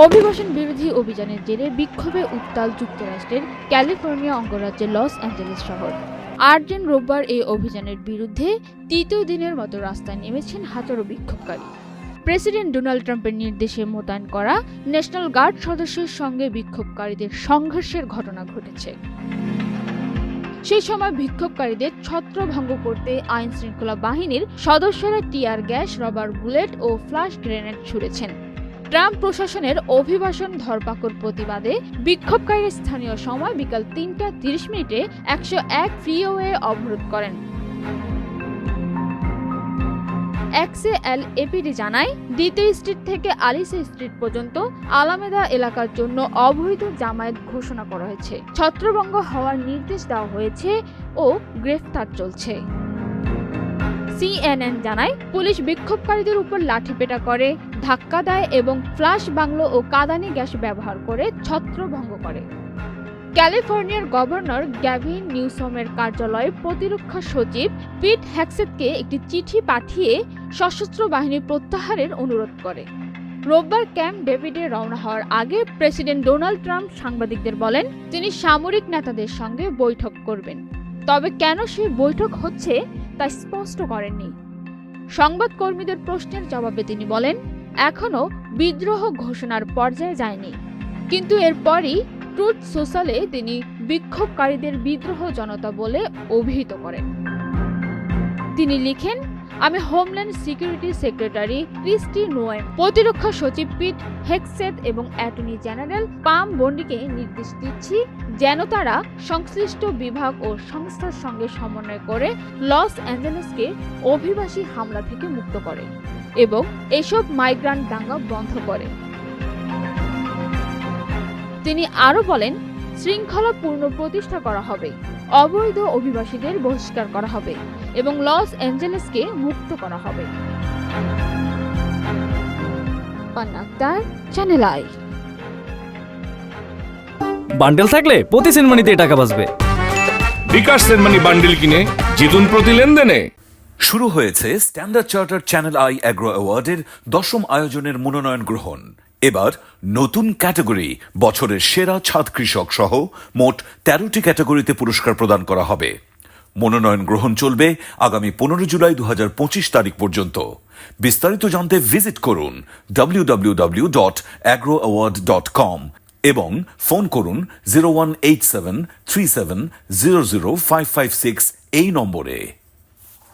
অভিবাসন বিরোধী অভিযানের জেরে বিক্ষোভে উত্তাল যুক্তরাষ্ট্রের ক্যালিফোর্নিয়া অঙ্গরাজ্যের লস অ্যাঞ্জেলেস শহর। ৮ জন রোববার এই অভিযানের বিরুদ্ধে তৃতীয় দিনের মতো রাস্তায় নেমেছেন হাজারো বিক্ষোভকারী। প্রেসিডেন্ট ডোনাল্ড ট্রাম্পের নির্দেশে মোতায়েন করা ন্যাশনাল গার্ড সদস্যের সঙ্গে বিক্ষোভকারীদের সংঘর্ষের ঘটনা ঘটেছে। সেই সময় বিক্ষোভকারীদের ছত্রভঙ্গ করতে আইন শৃঙ্খলা বাহিনীর সদস্যরা টিয়ার গ্যাস, রাবার বুলেট ও ফ্লাশ গ্রেনেড ছুড়েছেন। ট্রাম্প প্রশাসনের অভিবাসন ধরপাকড় প্রতিবাদে বিক্ষোভকারীরা স্থানীয় সময় বিকাল ৩টা ৩০ ১০১ ফ্রিওয়ে অবরোধ করেন। এক্সএলএপিডি জানায়, দ্বিতীয় স্ট্রিট থেকে আলিসা স্ট্রিট পর্যন্ত আলামেদা এলাকার জন্য অবৈধ জামায়াত ঘোষণা করা হয়েছে, ছত্রভঙ্গ হওয়ার নির্দেশ দেওয়া হয়েছে ও গ্রেফতার চলছে। CNN জানায়, পুলিশ বিক্ষোভকারীদের উপর লাঠিপেটা করে, ধাক্কা দেয় এবং ফ্লাশ বাংলো ও কাঁদানি গ্যাস ব্যবহার করে ছত্রভঙ্গ করে। ক্যালিফোর্নিয়ার গভর্নর গ্যাভিন নিউসমের কার্যালয়ে প্রতিরক্ষা সচিব পিট হেগসেথকে একটি চিঠি পাঠিয়ে সশস্ত্র বাহিনী প্রত্যাহারের অনুরোধ করে। রোববার ক্যাম্প ডেভিডে রওনা হওয়ার আগে প্রেসিডেন্ট ডোনাল্ড ট্রাম্প সাংবাদিকদের বলেন তিনি সামরিক নেতাদের সঙ্গে বৈঠক করবেন, তবে কেন সেই বৈঠক হচ্ছে তা স্পষ্ট করেননি। সংবাদকর্মীদের প্রশ্নের জবাবে তিনি বলেন, এখনো বিদ্রোহ ঘোষণার পর্যায়ে যায়নি, কিন্তু এরপরই ট্রুথ সোশ্যালে তিনি বিক্ষোভকারীদের বিদ্রোহ জনতা বলে অভিহিত করেন। তিনি লিখেন, আমি homeland security secretary Kristi Noem, প্রতিরক্ষা সচিব পিট হেগসেথ এবং অ্যাটর্নি জেনারেল পাম বন্ডিকে নির্দেশ দিচ্ছি যেন তারা সংশ্লিষ্ট বিভাগ ও সংস্থার সঙ্গে সমন্বয় করে লস অ্যাঞ্জেলেসকে অভিবাসী হামলা থেকে মুক্ত করে এবং এসব মাইগ্রান্ট দাঙ্গা বন্ধ করে। তিনি আরও বলেন, শৃঙ্খলা পুনঃপ্রতিষ্ঠা করা হবে, অবৈধ অভিবাসীদের বহিষ্কার করা হবে এবং লস অ্যাঞ্জেলেসকে মুক্ত করা হবে। Channel I. বান্ডেল থাকলে প্রতি সেনমানিতে টাকা বাঁচবে। বিকাশ সেনমানি বান্ডেল কিনে জিতুন প্রতি লেনদেনে। শুরু হয়েছে Standard Charter Channel I Agro অ্যাওয়ার্ডের 10ম আয়োজনের মনোনয়ন গ্রহণ। এবার নতুন ক্যাটাগরি বছরের সেরা ছাদ কৃষক সহ মোট 13টি ক্যাটাগরিতে পুরস্কার প্রদান করা হবে। মনোনয়ন গ্রহণ চলবে আগামী 15 জুলাই 2025 তারিখ পর্যন্ত। বিস্তারিত জানতে ভিজিট করুন www.agroaward.com এবং ফোন করুন 018737000556 এই নম্বরে।